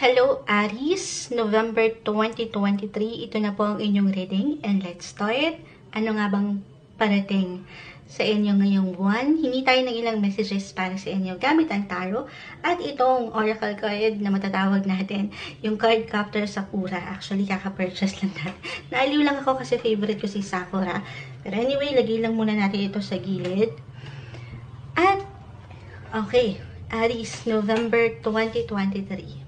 Hello Aries, November 2023. Ito na po ang inyong reading and let's start. Ano nga bang parating sa inyo ngayong buwan? Hingi tayo ng ilang messages para sa inyo gamit ang tarot at itong oracle card na matatawag natin, yung card Captor Sakura. Actually, kaka-purchase lang natin. Naaliw lang ako kasi favorite ko si Sakura. Pero anyway, lagay lang muna natin ito sa gilid. At, okay, Aries, November 2023.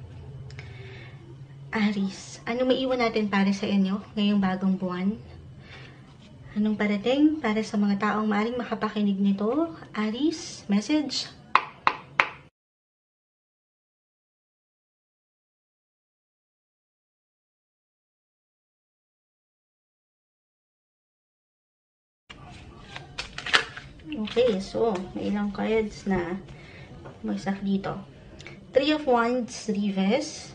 Aries, ano maiwan natin para sa inyo ngayong bagong buwan? Anong parating para sa mga taong maaaring makapakinig nito? Aries, message. Okay, so may ilang cards na magsak dito. Three of Wands, reverse.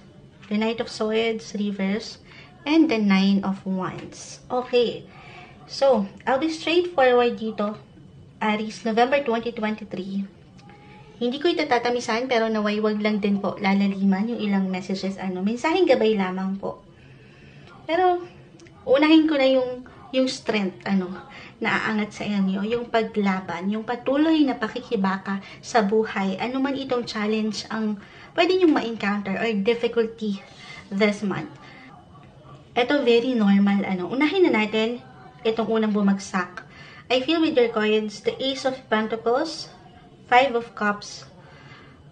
The Knight of Swords, reverse, and the Nine of Wands. Okay. So, I'll be straightforward dito. Aries, November 2023. Hindi ko ito tatamisan, pero naway wag lang din po lalaliman yung ilang messages. Mensaheng gabay lamang po. Pero, unahin ko na yung strength, naaangat sa inyo, yung paglaban, yung patuloy na pakikibaka sa buhay, ano man itong challenge ang pwede nyong ma-encounter or difficulty this month. Ito very normal, unahin na natin itong unang bumagsak. I feel with your cards, the Ace of Pentacles, Five of Cups.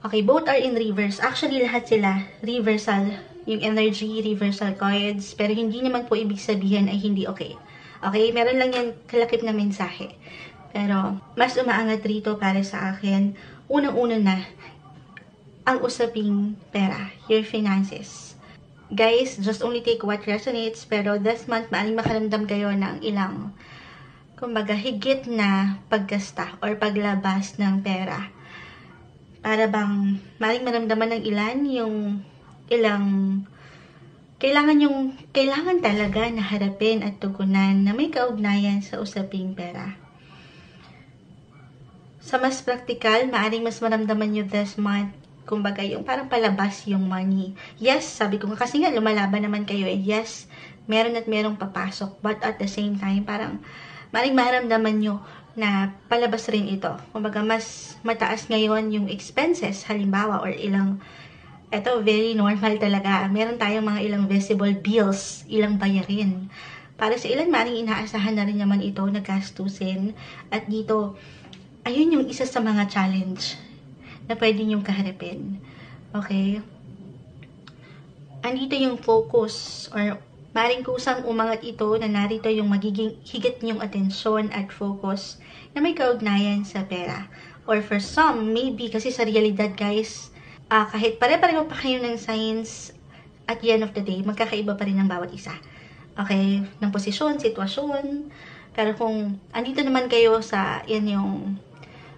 Okay, both are in reverse. Actually, lahat sila reversal, yung energy, reversal cards, pero hindi naman po ibig sabihin ay hindi okay. Okay, meron lang yan kalakip na mensahe. Pero, mas umaangat rito para sa akin, unang-una na, ang usaping pera, your finances. Guys, just only take what resonates, pero this month, maaring makaramdam kayo ng ilang, kumbaga, higit na paggasta or paglabas ng pera. Para bang, maaring maramdaman ng ilan yung ilang kailangan talaga na harapin at tugunan na may kaugnayan sa usaping pera. Sa mas praktikal, maaring mas maramdaman nyo this month, kumbaga yung parang palabas yung money. Yes, sabi ko nga, kasi nga lumalaban naman kayo eh. Yes, meron at merong papasok, but at the same time, parang maaring maramdaman nyo na palabas rin ito. Kumbaga, mas mataas ngayon yung expenses, halimbawa, or ilang ito, very normal talaga. Meron tayong mga ilang visible bills, ilang bayarin. Para sa ilan, maring inaasahan na rin naman ito na gastusin. At dito, ayun yung isa sa mga challenge na pwede niyong kaharapin. Okay? Andito yung focus or maring kusang umangat ito na narito yung magiging higit niyong atensyon at focus na may kaugnayan sa pera. Or for some, maybe kasi sa realidad, guys, kahit pare-pareho pa kayo ng signs, at the end of the day, magkakaiba pa rin ng bawat isa. Okay? Ng posisyon, sitwasyon. Pero kung andito naman kayo sa yung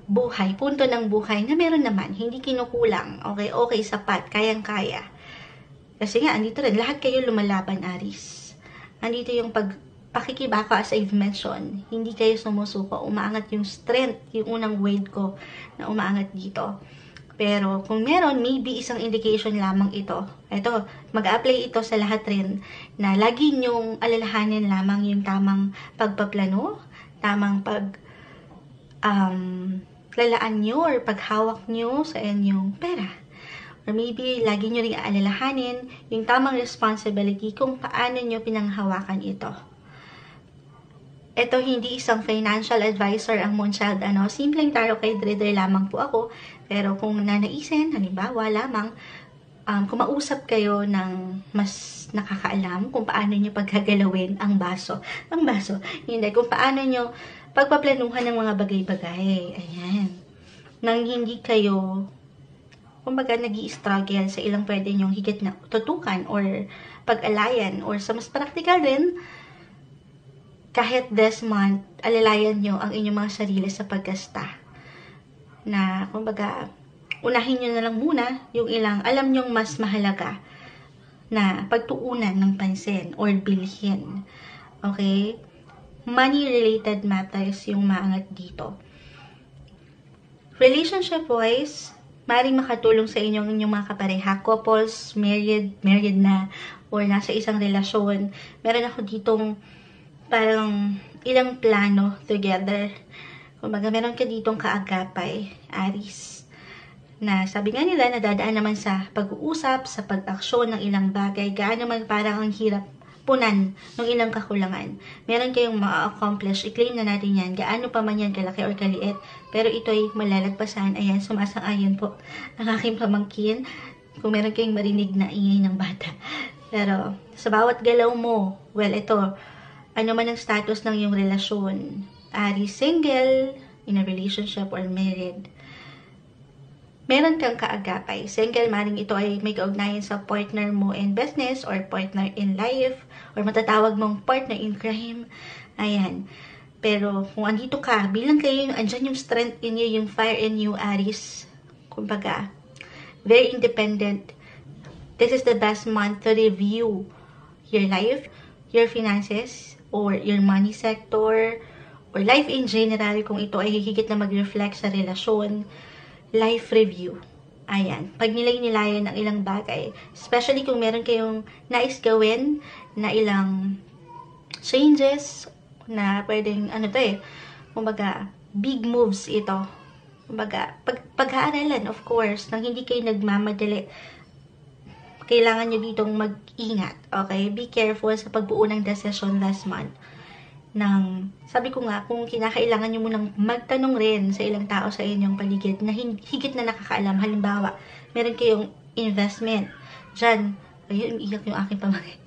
buhay, punto ng buhay na meron naman, hindi kinukulang, okay, sapat, kayang-kaya. Kasi nga, andito rin, lahat kayo lumalaban, Aries. Andito yung pakikibaka, as I've mentioned, hindi kayo sumusuko, umaangat yung strength, yung unang word ko na umaangat dito. Pero kung meron, maybe isang indication lamang ito. Ito, mag-apply ito sa lahat rin na lagi nyong alalahanin lamang yung tamang pagpaplano, tamang lalaan nyo or paghawak nyo sa inyong pera. Or maybe lagi nyo rin alalahanin yung tamang responsibility kung paano nyo pinanghawakan ito. Ito, hindi isang financial advisor ang Moonchild, simpleng tarot card reader lamang po ako. Pero kung nanaisin, halimbawa lamang, kumausap kayo ng mas nakakaalam kung paano nyo pagkagalawin ang baso. Hindi, kung paano nyo pagpaplanuhan ng mga bagay-bagay. Ayan. Nang hindi kayo, kumbaga, nag-i-struggle sa ilang pwede nyong higit na tutukan or pag-alayan. Or sa mas practical din, kahit this month, alalayan nyo ang inyong mga sarili sa paggasta. Na, kumbaga, unahin nyo na lang muna yung ilang alam nyong mas mahalaga na pagtuunan ng pansin or bilhin. Okay? Money-related matters yung maangat dito. Relationship-wise, maaaring makatulong sa inyong mga kapareha, couples, married na, or nasa isang relasyon. Meron ako ditong parang ilang plano together. Kumbaga, meron ka ditong kaagapay, Aries, na sabi nga nila, nadadaan naman sa pag-uusap, sa pag-aksyon ng ilang bagay, gaano man parang ang hirap punan ng ilang kakulangan. Meron kayong ma-accomplish, i-claim na natin yan, gaano pa man yan kalaki or kaliit, pero ito ay malalagpasan. Ayan, sumasang-ayon po ang aking pamangkin, kung meron kayong marinig na ingay ng bata. Pero, sa bawat galaw mo, well, ito, ano man ang status ng iyong relasyon, Aries, single, in a relationship, or married, meron kang kaagapay. Single, maring ito ay may kaugnayan sa partner mo in business or partner in life or matatawag mong partner in crime. Ayan. Pero kung andito ka, bilang kayo, andyan yung strength in you, yung fire in you, Aries. Kumbaga, very independent. This is the best month to review your life, your finances, or your money sector, or life in general, kung ito ay higit na mag-reflect sa relasyon. Life review. Ayan. Pag nilay-nilayan ng ilang bagay. Especially kung meron kayong nais gawin na ilang changes na pwedeng, kumbaga, big moves ito. Kumbaga, pag-aaralan, of course, nang hindi kayo nagmamadali. Kailangan nyo ditong mag-ingat. Okay? Be careful sa pagbuo ng decision last month. Sabi ko nga, kung kinakailangan nyo munang magtanong rin sa ilang tao sa inyong paligid na higit na nakakaalam. Halimbawa, meron kayong investment. Diyan, ayun, iyak yung aking pamangkin.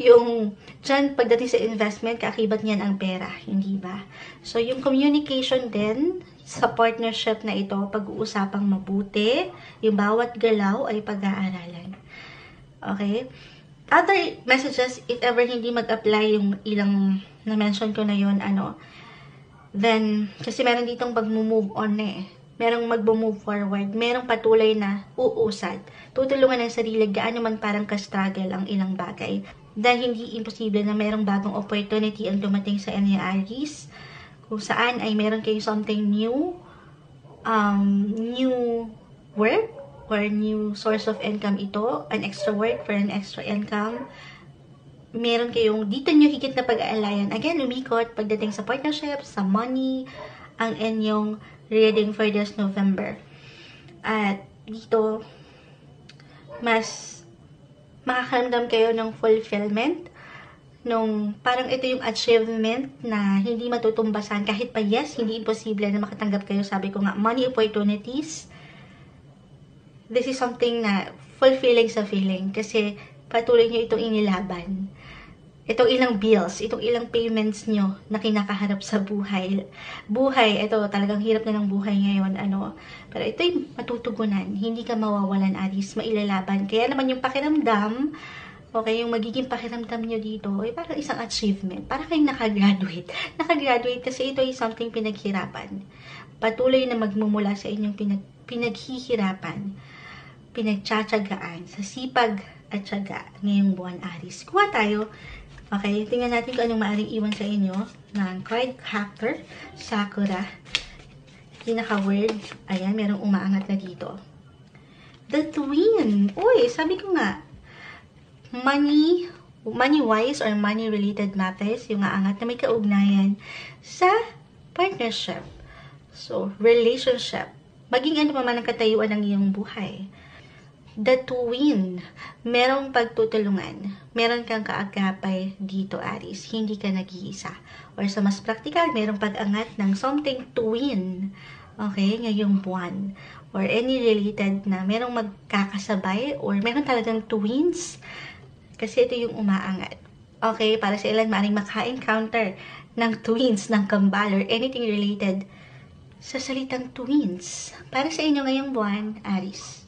Diyan, pagdating sa investment, kaakibat niyan ang pera. Hindi ba? So, yung communication din sa partnership na ito, pag-uusapang mabuti, yung bawat galaw ay pag-aaralan. Okay? Other messages, if ever hindi mag-apply yung ilang na-mention ko na yun, then, kasi meron ditong mag-move on merong mag-move forward, merong patuloy na uusad, tutulungan ng sarili, gaano man parang ka-struggle ang ilang bagay. Dahil hindi imposible na merong bagong opportunity ang dumating sa inyo, Aries, kung saan ay meron kayo something new, new work, or new source of income ito, an extra work for an extra income. Meron kayong dito nyo higit na pag-aalayan. Again, lumikot pagdating sa partnership, sa money, ang inyong reading for this November. At dito, mas makakaramdam kayo ng fulfillment, parang ito yung achievement na hindi matutumbasan. Kahit pa yes, hindi imposible na makatanggap kayo. Sabi ko nga, money opportunities. This is something na fulfilling sa feeling kasi patuloy nyo itong inilaban. Itong ilang bills, itong ilang payments nyo na kinakaharap sa buhay. Ito talagang hirap na ng buhay ngayon. Pero ito'y matutugunan. Hindi ka mawawalan, Aries, mailalaban. Kaya naman yung pakiramdam, okay, yung magiging pakiramdam nyo dito, ay parang isang achievement. Parang kayong nakagraduate. Nakagraduate kasi ito ay something pinaghirapan. Patuloy na magmumula sa inyong pinaghihirapan, pinagtsatsagaan, sa sipag at tsaga ngayong buwan, Aries. Kuha tayo. Okay, tingnan natin kung anong maaaring iwan sa inyo ng card captor, Sakura. Pinaka-word, ayan, merong umaangat na dito. The Twin. Uy, sabi ko nga, money-wise or money-related matters, yung aangat na may kaugnayan sa partnership. So, relationship. Maging ano pa man ang katayuan ng iyong buhay. The Twin. Merong pagtutulungan. Meron kang kaagapay dito, Aries. Hindi ka nag-iisa. Or sa mas practical, merong pag-angat ng something twin. Okay? Ngayong buwan. Or any related na merong magkakasabay or meron talagang twins. Kasi ito yung umaangat. Okay? Para sa ilan, maaaring maka-encounter ng twins, ng kambal, or anything related sa salitang twins. Para sa inyo ngayong buwan, Aries.